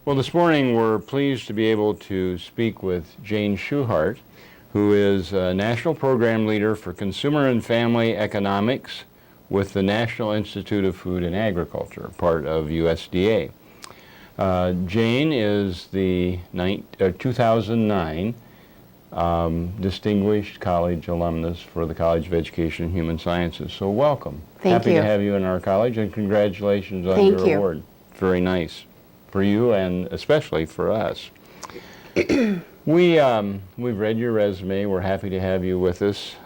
Well, this morning we're pleased to be able to speak with Jane Schuchardt, who is a National Program Leader for Consumer and Family Economics with the National Institute of Food and Agriculture, part of USDA. Jane is the 2009 Distinguished College Alumnus for the College of Education and Human Sciences. So welcome. Thank you. Happy to have you in our college, and congratulations on Thank your you. award. Very nice for you and especially for us. We've read your resume. We're happy to have you with us.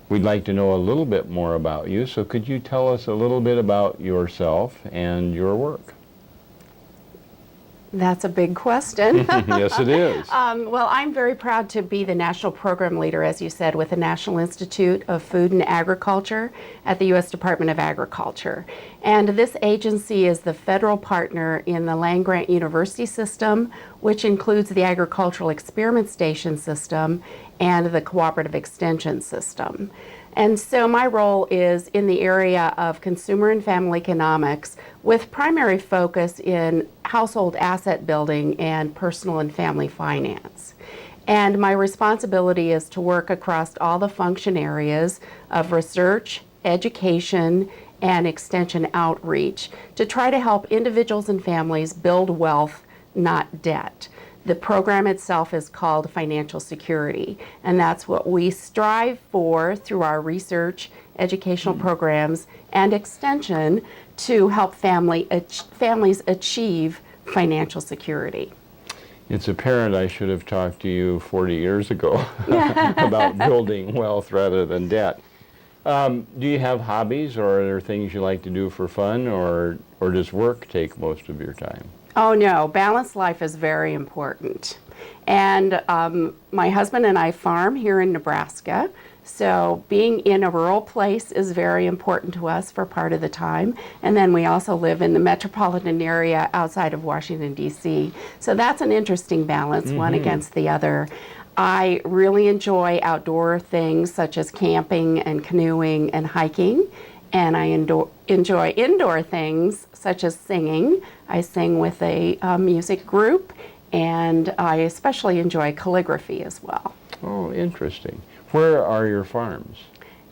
We'd like to know a little bit more about you, so could you tell us a little bit about yourself and your work? That's a big question. Yes, it is. Well, I'm very proud to be the National Program Leader, as you said, with the National Institute of Food and Agriculture at the U.S. Department of Agriculture. And this agency is the federal partner in the land-grant university system, which includes the Agricultural Experiment Station system and the Cooperative Extension system. And so my role is in the area of consumer and family economics with primary focus in household asset building and personal and family finance. And my responsibility is to work across all the function areas of research, education, and extension outreach to try to help individuals and families build wealth, not debt. The program itself is called Financial Security, and that's what we strive for through our research, educational programs, and extension to help families achieve financial security. It's apparent I should have talked to you 40 years ago about building wealth rather than debt. Do you have hobbies, or are there things you like to do for fun, or does work take most of your time? Oh no, balanced life is very important. And my husband and I farm here in Nebraska, so being in a rural place is very important to us for part of the time. And then we also live in the metropolitan area outside of Washington, D.C. So that's an interesting balance, one against the other. I really enjoy outdoor things such as camping and canoeing and hiking. And I enjoy indoor things such as singing. I sing with a music group, and I especially enjoy calligraphy as well. Oh, interesting. Where are your farms?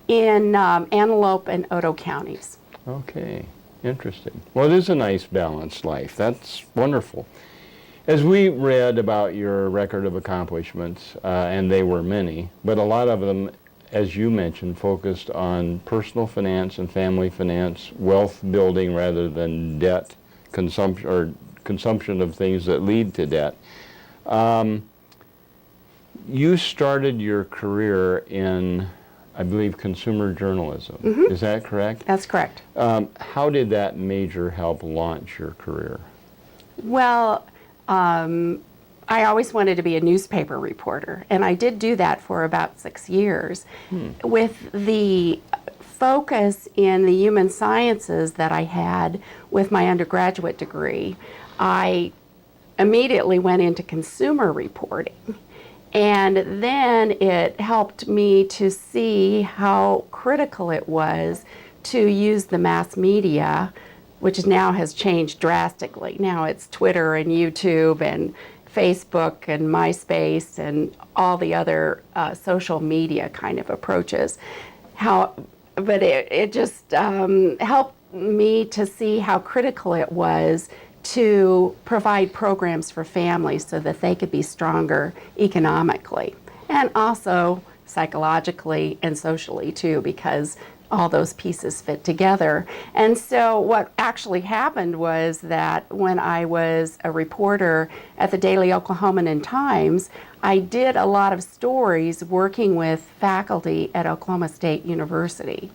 In Antelope and Otoe counties. Okay, interesting. Well, it is a nice balanced life. That's wonderful. As we read about your record of accomplishments, and they were many, but a lot of them, as you mentioned, focused on personal finance and family finance, wealth building rather than debt consumption, or consumption of things that lead to debt. You started your career in, I believe, consumer journalism. Is that correct? That's correct. How did that major help launch your career? Well, I always wanted to be a newspaper reporter, and I did do that for about 6 years. With the focus in the human sciences that I had with my undergraduate degree, I immediately went into consumer reporting. And then it helped me to see how critical it was to use the mass media, which now has changed drastically. Now it's Twitter and YouTube and Facebook and MySpace and all the other social media kind of approaches. But it just helped me to see how critical it was to provide programs for families so that they could be stronger economically and also psychologically and socially too, because all those pieces fit together. And so what actually happened was that when I was a reporter at the Daily Oklahoman and Times, I did a lot of stories working with faculty at Oklahoma State University,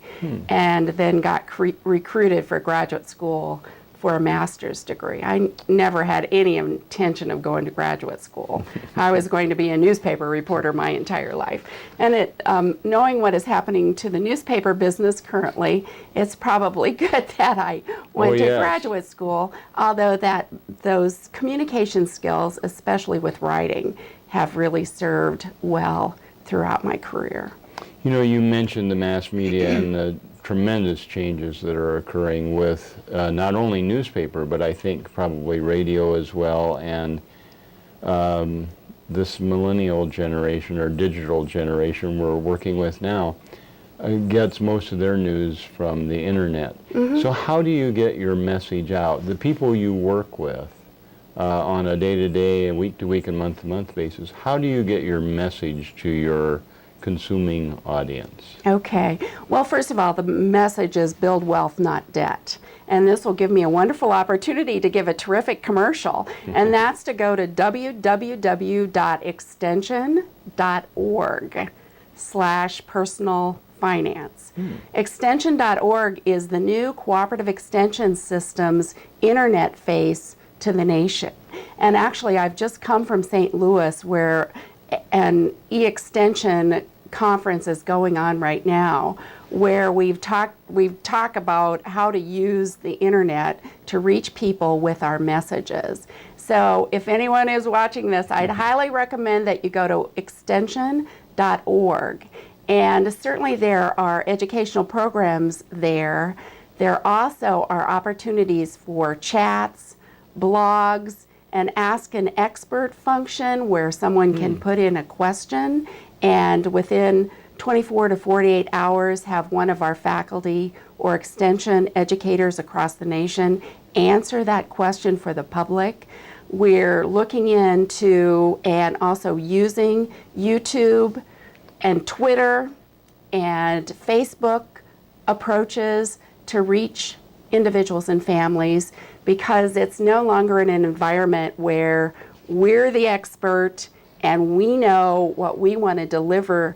and then got recruited for graduate school for a master's degree. I never had any intention of going to graduate school. I was going to be a newspaper reporter my entire life. And knowing what is happening to the newspaper business currently, it's probably good that I went to graduate school, although those communication skills, especially with writing, have really served well throughout my career. You know, you mentioned the mass media and the tremendous changes that are occurring with not only newspaper, but I think probably radio as well, and this millennial generation or digital generation we're working with now gets most of their news from the internet. So how do you get your message out? The people you work with on a day-to-day and week-to-week and month-to-month basis, how do you get your message to your consuming audience? Okay. Well, first of all, the message is build wealth, not debt. And this will give me a wonderful opportunity to give a terrific commercial. And that's to go to www.extension.org/personal finance. Extension.org is the new cooperative extension system's internet face to the nation. And actually, I've just come from St. Louis where an e-extension conference is going on right now, where we've talked about how to use the internet to reach people with our messages. So if anyone is watching this, I'd highly recommend that you go to extension.org. And certainly there are educational programs there. There also are opportunities for chats, blogs, and ask an expert function where someone can put in a question and within 24 to 48 hours have one of our faculty or extension educators across the nation answer that question for the public. We're looking into and also using YouTube and Twitter and Facebook approaches to reach individuals and families, because it's no longer in an environment where we're the expert and we know what we want to deliver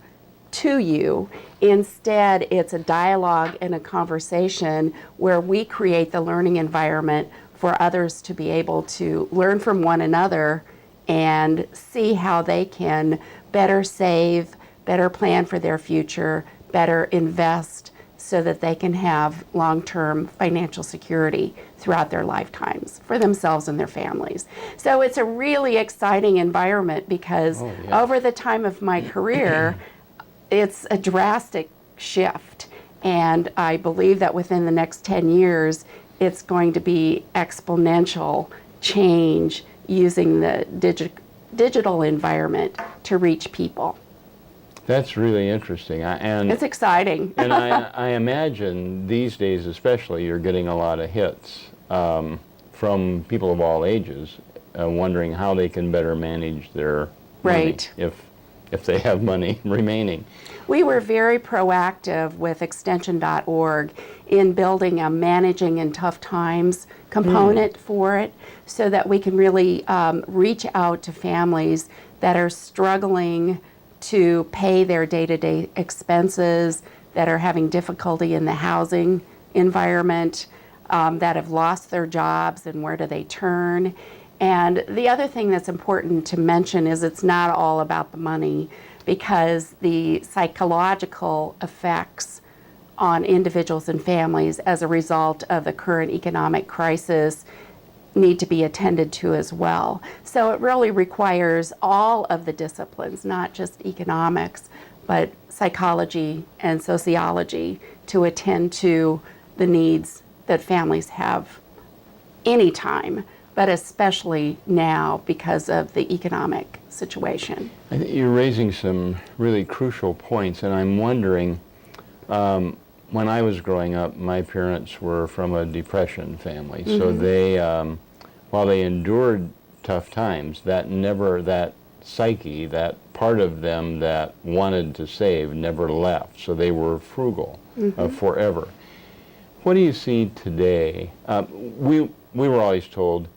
to you. Instead, it's a dialogue and a conversation where we create the learning environment for others to be able to learn from one another and see how they can better save, better plan for their future, better invest, so that they can have long-term financial security throughout their lifetimes for themselves and their families. So it's a really exciting environment because over the time of my career, it's a drastic shift. And I believe that within the next 10 years, it's going to be exponential change using the digital environment to reach people. That's really interesting. It's exciting. And I imagine these days especially you're getting a lot of hits from people of all ages wondering how they can better manage their money if they have money remaining. We were very proactive with extension.org in building a managing in tough times component for it so that we can really reach out to families that are struggling to pay their day-to-day expenses, that are having difficulty in the housing environment, that have lost their jobs, and where do they turn. And the other thing that's important to mention is it's not all about the money, because the psychological effects on individuals and families as a result of the current economic crisis need to be attended to as well. So it really requires all of the disciplines, not just economics, but psychology and sociology, to attend to the needs that families have anytime, but especially now because of the economic situation. I think you're raising some really crucial points, and I'm wondering, when I was growing up, my parents were from a Depression family, so they, while they endured tough times, that psyche, that part of them that wanted to save never left, so they were frugal forever. What do you see today? We were always told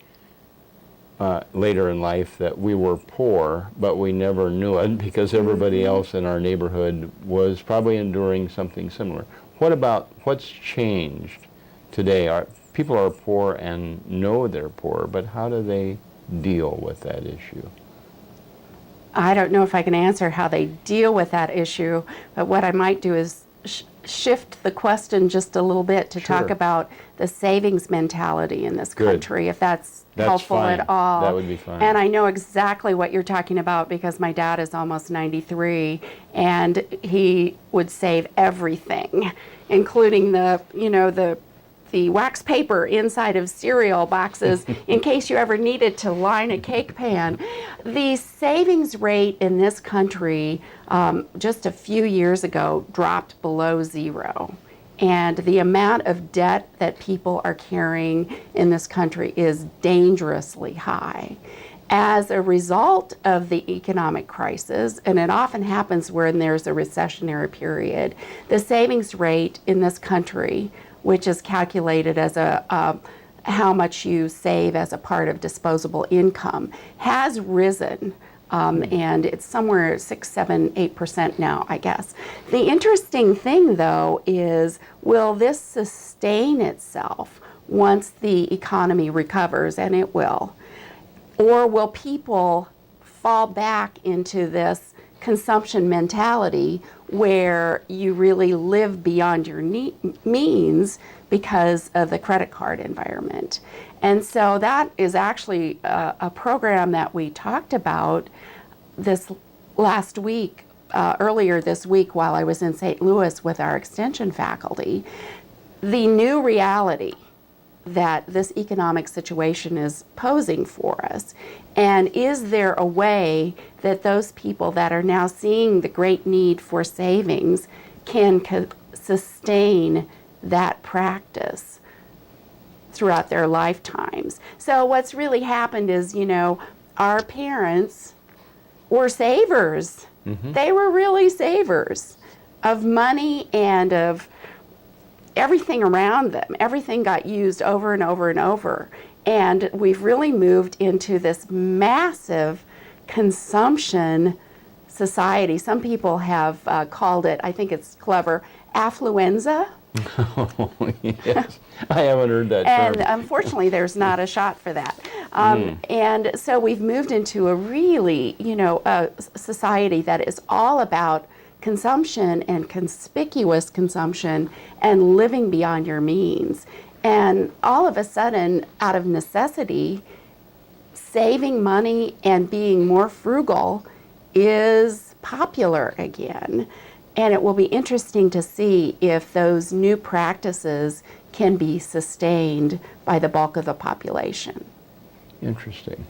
later in life that we were poor, but we never knew it because everybody else in our neighborhood was probably enduring something similar. What's changed today? People are poor and know they're poor, but how do they deal with that issue? I don't know if I can answer how they deal with that issue, but what I might do is shift the question just a little bit to talk Sure. about the savings mentality in this Good. country, if that's helpful fine. at all. That would be fine. And I know exactly what you're talking about because my dad is almost 93, and he would save everything, including the wax paper inside of cereal boxes in case you ever needed to line a cake pan. The savings rate in this country just a few years ago dropped below zero. And the amount of debt that people are carrying in this country is dangerously high. As a result of the economic crisis, and it often happens when there's a recessionary period, the savings rate in this country, which is calculated as how much you save as a part of disposable income, has risen. And it's somewhere 6, 7, 8% now, I guess. The interesting thing, though, is will this sustain itself once the economy recovers? And it will. Or will people fall back into this consumption mentality where you really live beyond your means because of the credit card environment? And so that is actually a program that we talked about this last week, earlier this week while I was in St. Louis with our extension faculty. The new reality that this economic situation is posing for us. And is there a way that those people that are now seeing the great need for savings can sustain that practice throughout their lifetimes? So what's really happened is, our parents were savers. Mm-hmm. They were really savers of money and of everything around them. Everything got used over and over and over. And we've really moved into this massive consumption society. Some people have called it, I think it's clever, affluenza. Oh, yes. I haven't heard that And term. unfortunately, there's not a shot for that. And so we've moved into a really, a society that is all about consumption and conspicuous consumption and living beyond your means. And all of a sudden, out of necessity, saving money and being more frugal is popular again. And it will be interesting to see if those new practices can be sustained by the bulk of the population. Interesting.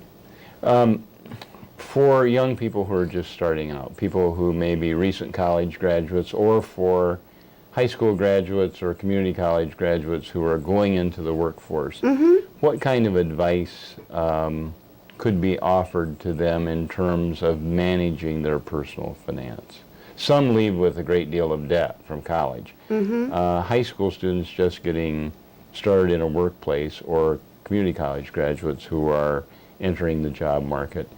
For young people who are just starting out, people who may be recent college graduates, or for high school graduates or community college graduates who are going into the workforce, what kind of advice could be offered to them in terms of managing their personal finance? Some leave with a great deal of debt from college. High school students just getting started in a workplace, or community college graduates who are entering the job market,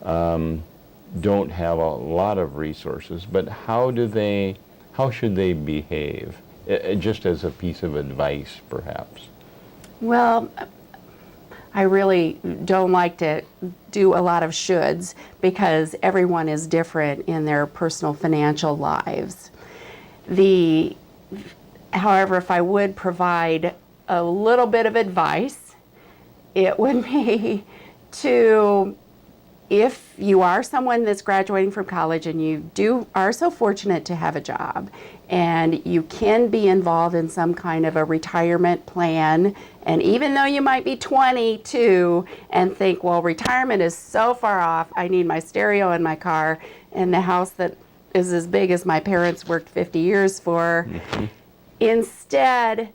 don't have a lot of resources. But how should they behave? Just as a piece of advice, perhaps. Well, I really don't like to do a lot of shoulds because everyone is different in their personal financial lives. However, if I would provide a little bit of advice, it would be to, if you are someone that's graduating from college and you are so fortunate to have a job and you can be involved in some kind of a retirement plan, and even though you might be 22 and think, well, retirement is so far off, I need my stereo in my car and the house that is as big as my parents worked 50 years for. Instead,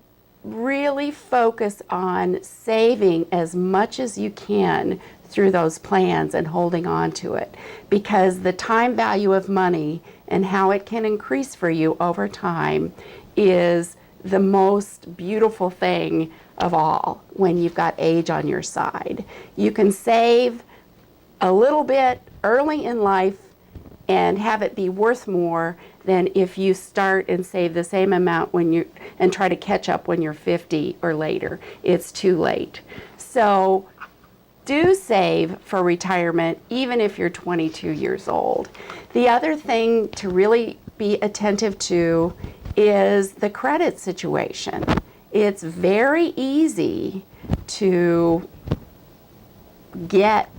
really focus on saving as much as you can through those plans and holding on to it, because the time value of money and how it can increase for you over time is the most beautiful thing of all when you've got age on your side. You can save a little bit early in life and have it be worth more than if you start and save the same amount and try to catch up when you're 50 or later. It's too late. So do save for retirement, even if you're 22 years old. The other thing to really be attentive to is the credit situation. It's very easy to get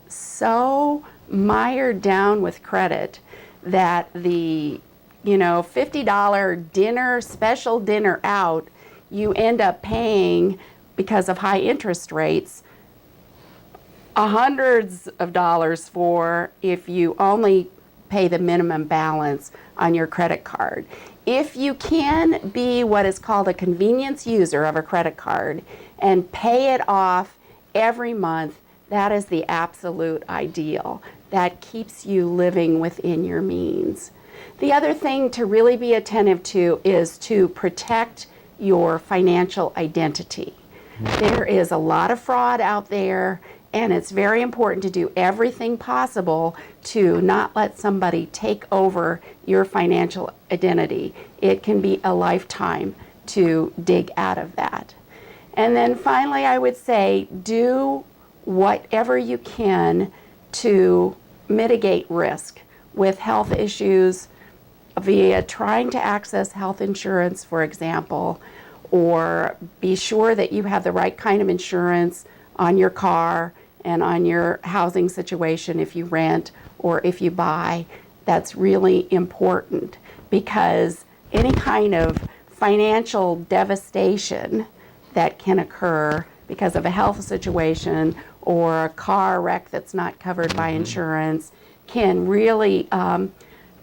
so mired down with credit that the $50 dinner, special dinner out, you end up paying, because of high interest rates, hundreds of dollars for if you only pay the minimum balance on your credit card. If you can be what is called a convenience user of a credit card and pay it off every month, that is the absolute ideal. That keeps you living within your means. The other thing to really be attentive to is to protect your financial identity. There is a lot of fraud out there, and it's very important to do everything possible to not let somebody take over your financial identity. It can be a lifetime to dig out of that. And then finally, I would say do whatever you can to mitigate risk with health issues via trying to access health insurance, for example, or be sure that you have the right kind of insurance on your car and on your housing situation if you rent or if you buy. That's really important, because any kind of financial devastation that can occur because of a health situation or a car wreck that's not covered by insurance can really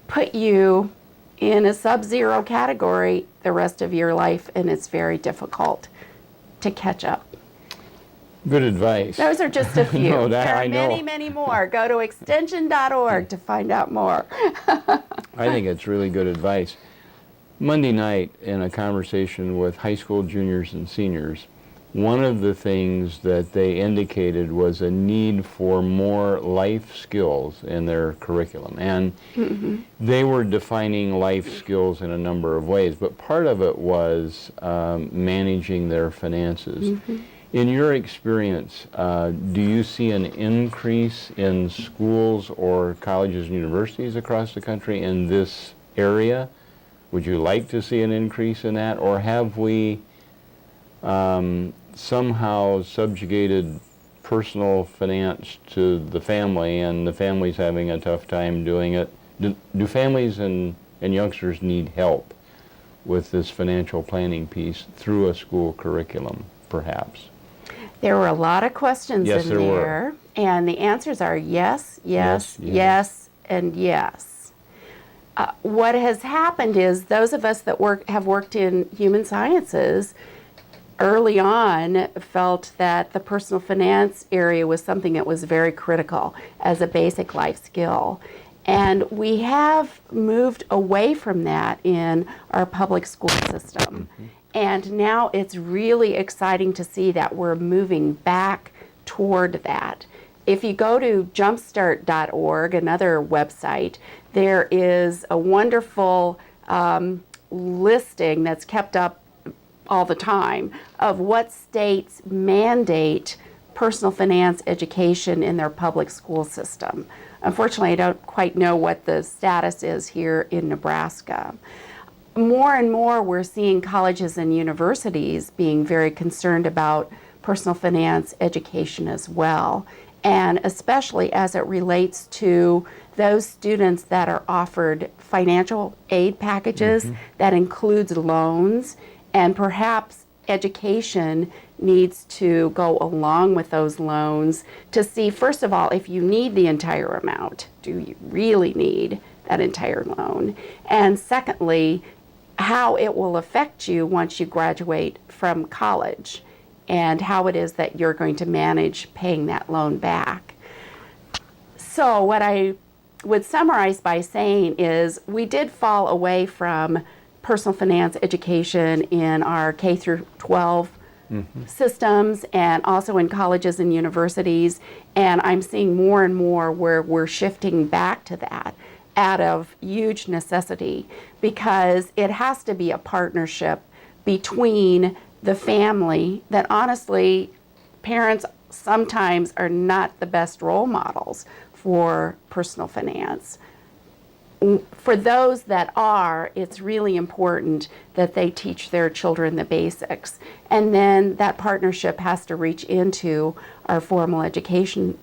put you in a sub-zero category the rest of your life, and it's very difficult to catch up. Good advice. Those are just a few. No, that there are I know. many, many more. Go to extension.org to find out more. I think it's really good advice. Monday night, in a conversation with high school juniors and seniors, one of the things that they indicated was a need for more life skills in their curriculum. And they were defining life skills in a number of ways, but part of it was managing their finances. In your experience, do you see an increase in schools or colleges and universities across the country in this area? Would you like to see an increase in that, or have we somehow subjugated personal finance to the family, and the family's having a tough time doing it? Do families and youngsters need help with this financial planning piece through a school curriculum, perhaps? There were a lot of questions Yes, in there were. there, and the answers are yes, yes, Yes, yes. yes, and yes. What has happened is those of us that have worked in human sciences early on felt that the personal finance area was something that was very critical as a basic life skill. And we have moved away from that in our public school system. And now it's really exciting to see that we're moving back toward that. If you go to jumpstart.org, another website, there is a wonderful listing that's kept up all the time of what states mandate personal finance education in their public school system. Unfortunately, I don't quite know what the status is here in Nebraska. More and more, we're seeing colleges and universities being very concerned about personal finance education as well, and especially as it relates to those students that are offered financial aid packages that includes loans, and perhaps education needs to go along with those loans to see, first of all, if you need the entire amount. Do you really need that entire loan? And secondly, how it will affect you once you graduate from college, and how it is that you're going to manage paying that loan back. So what I would summarize by saying is we did fall away from personal finance education in our K through 12 systems, and also in colleges and universities, and I'm seeing more and more where we're shifting back to that out of huge necessity, because it has to be a partnership between the family that, honestly, parents sometimes are not the best role models for personal finance. for those that are, it's really important that they teach their children the basics. And then that partnership has to reach into our formal educational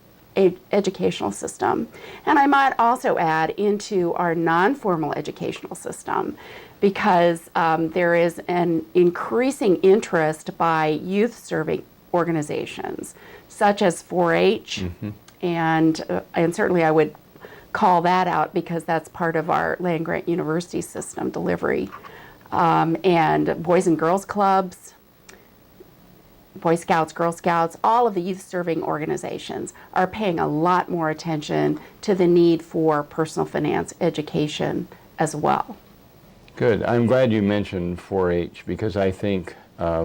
system. And I might also add into our non-formal educational system, because there is an increasing interest by youth-serving organizations, such as 4-H, and certainly I would call that out because that's part of our land-grant university system delivery, and Boys and Girls Clubs, Boy Scouts, Girl Scouts, all of the youth-serving organizations are paying a lot more attention to the need for personal finance education as well. Good. I'm glad you mentioned 4-H, because I think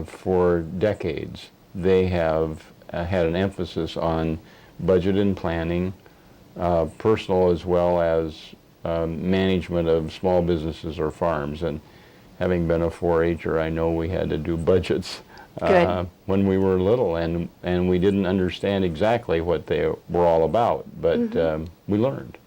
for decades they have had an emphasis on budget and planning, personal as well as management of small businesses or farms. And having been a 4-H'er, I know we had to do budgets when we were little, and we didn't understand exactly what they were all about, but we learned.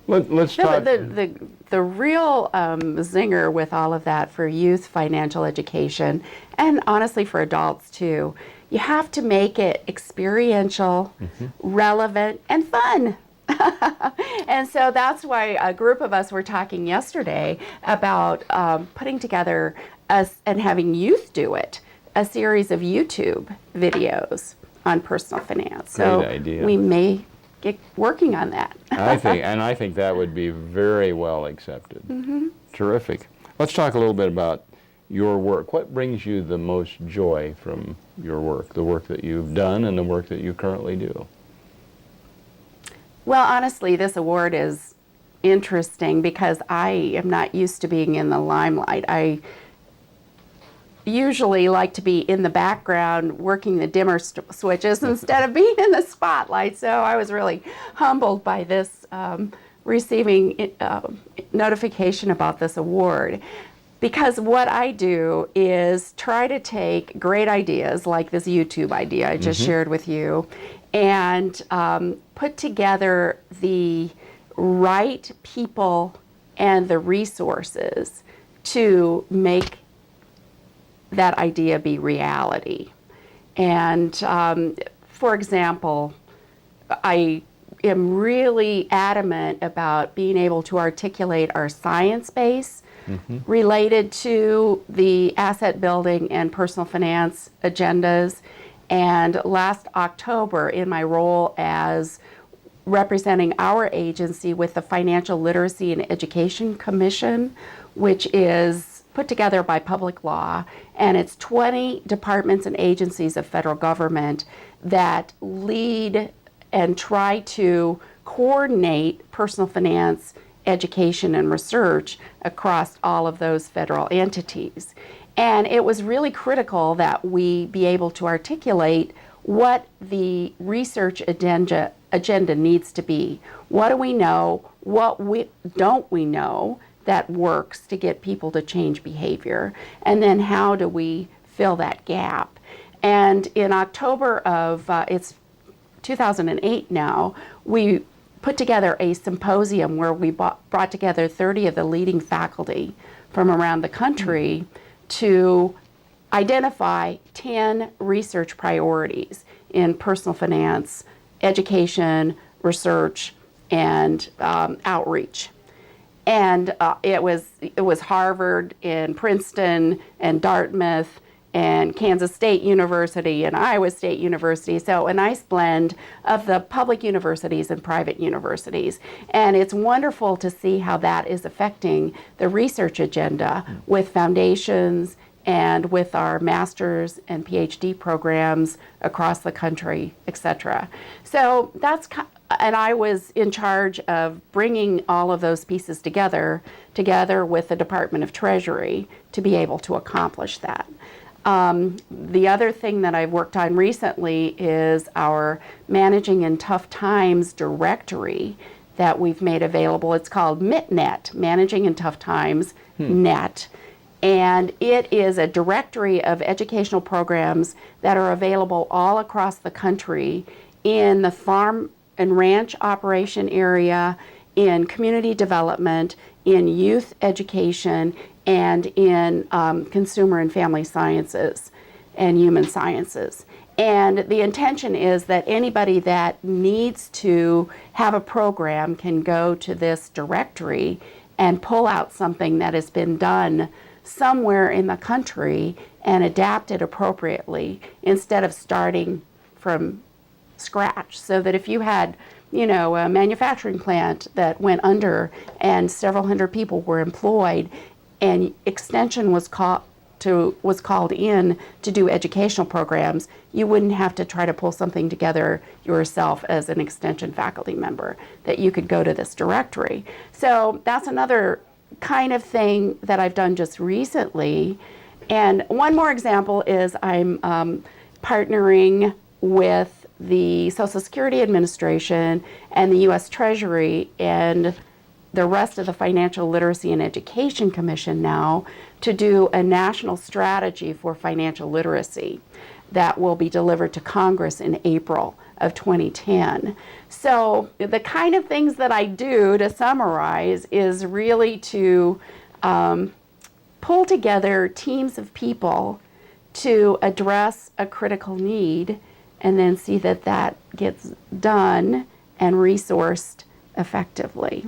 Let's talk. The real zinger with all of that for youth financial education, and honestly for adults too, you have to make it experiential, relevant, and fun. And so that's why a group of us were talking yesterday about putting together and having youth do it, a series of YouTube videos on personal finance. Great idea. We may get working on that. I think that would be very well accepted. Terrific. Let's talk a little bit about your work. What brings you the most joy from your work, the work that you've done and the work that you currently do? Well, honestly, this award is interesting because I am not used to being in the limelight. I usually like to be in the background working the dimmer switches instead of being in the spotlight. So I was really humbled by this receiving notification about this award, because what I do is try to take great ideas like this YouTube idea I just shared with you and put together the right people and the resources to make that idea be reality. And for example, I am really adamant about being able to articulate our science base related to the asset building and personal finance agendas. And last October, in my role as representing our agency with the Financial Literacy and Education Commission, which is put together by public law, and it's 20 departments and agencies of federal government that lead and try to coordinate personal finance education and research across all of those federal entities. And it was really critical that we be able to articulate what the research agenda needs to be. What do we know? What don't we know that works to get people to change behavior? And then how do we fill that gap? And in October of, it's 2008 now, we put together a symposium where we brought together 30 of the leading faculty from around the country to identify 10 research priorities in personal finance, education, research, and outreach. And it was Harvard and Princeton and Dartmouth and Kansas State University and Iowa State University. So a nice blend of the public universities and private universities. And it's wonderful to see how that is affecting the research agenda with foundations and with our master's and PhD programs across the country, et cetera. So and I was in charge of bringing all of those pieces together with the Department of Treasury to be able to accomplish that. The other thing that I've worked on recently is our Managing in Tough Times directory that we've made available. It's called MITNet, Managing in Tough Times Net. And it is a directory of educational programs that are available all across the country in the farm and ranch operation area, in community development, in youth education, and in consumer and family sciences and human sciences. And the intention is that anybody that needs to have a program can go to this directory and pull out something that has been done somewhere in the country and adapt it appropriately instead of starting from scratch. So that if you had, a manufacturing plant that went under and several hundred people were employed and extension was called in to do educational programs, you wouldn't have to try to pull something together yourself as an extension faculty member, that you could go to this directory. So that's another kind of thing that I've done just recently. And one more example is I'm partnering with the Social Security Administration and the U.S. Treasury and the rest of the Financial Literacy and Education Commission now to do a national strategy for financial literacy that will be delivered to Congress in April of 2010. So the kind of things that I do, to summarize, is really to pull together teams of people to address a critical need and then see that that gets done and resourced effectively.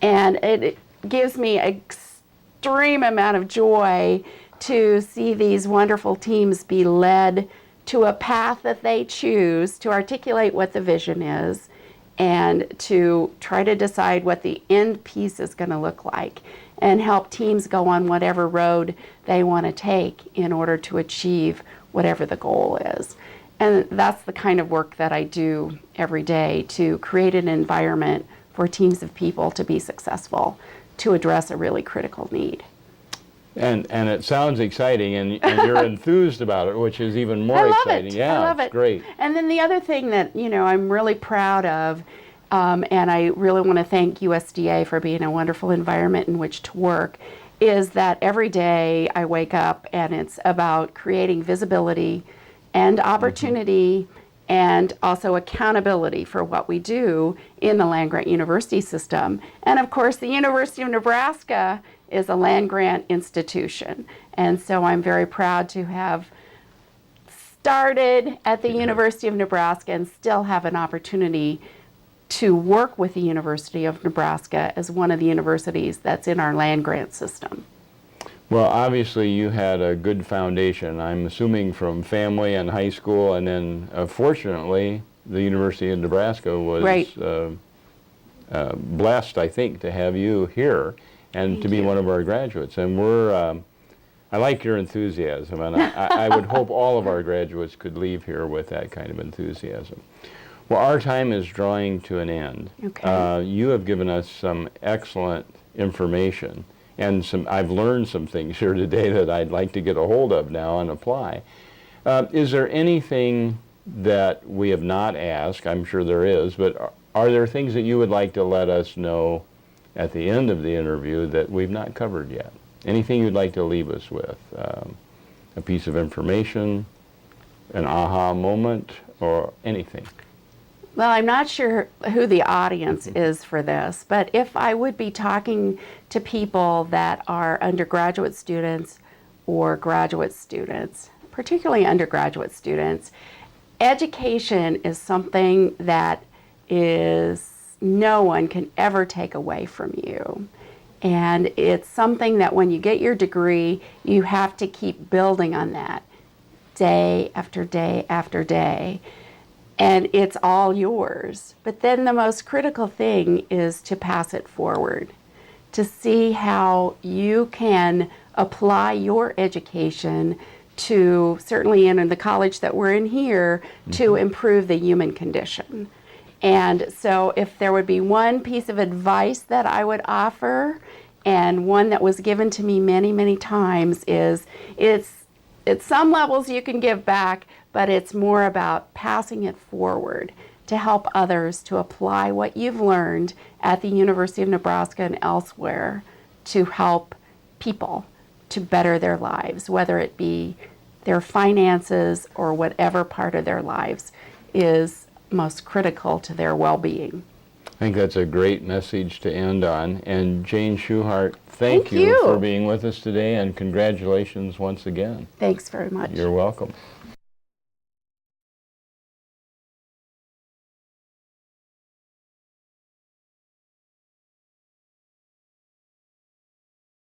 And it gives me an extreme amount of joy to see these wonderful teams be led to a path that they choose, to articulate what the vision is, and to try to decide what the end piece is going to look like, and help teams go on whatever road they want to take in order to achieve whatever the goal is. And that's the kind of work that I do every day, to create an environment for teams of people to be successful, to address a really critical need. And it sounds exciting, and you're enthused about it, which is even more exciting. Yeah, I love it's it. Great. And then the other thing that I'm really proud of, and I really want to thank USDA for being a wonderful environment in which to work, is that every day I wake up and it's about creating visibility and opportunity and also accountability for what we do in the land-grant university system. And of course, the University of Nebraska is a land-grant institution. And so I'm very proud to have started at the University of Nebraska and still have an opportunity to work with the University of Nebraska as one of the universities that's in our land-grant system. Well, obviously you had a good foundation, I'm assuming, from family and high school, and then fortunately the University of Nebraska was blessed, I think, to have you here and Thank to be you. one of our graduates. And I like your enthusiasm, and I would hope all of our graduates could leave here with that kind of enthusiasm. Well, our time is drawing to an end. Okay. You have given us some excellent information, and I've learned some things here today that I'd like to get a hold of now and apply. Is there anything that we have not asked? I'm sure there is, but are there things that you would like to let us know at the end of the interview that we've not covered yet? Anything you'd like to leave us with? A piece of information, an aha moment, or anything? Well, I'm not sure who the audience is for this, but if I would be talking to people that are undergraduate students or graduate students, particularly undergraduate students, education is something that no one can ever take away from you. And it's something that when you get your degree, you have to keep building on that day after day after day. And it's all yours. But then the most critical thing is to pass it forward, to see how you can apply your education to, certainly in the college that we're in here, to improve the human condition. And so if there would be one piece of advice that I would offer, and one that was given to me many, many times, is at some levels you can give back, but it's more about passing it forward to help others to apply what you've learned at the University of Nebraska and elsewhere to help people to better their lives, whether it be their finances or whatever part of their lives is most critical to their well-being. I think that's a great message to end on. And Jane Schuchardt, thank Thank you. for being with us today, and congratulations once again. Thanks very much. You're welcome.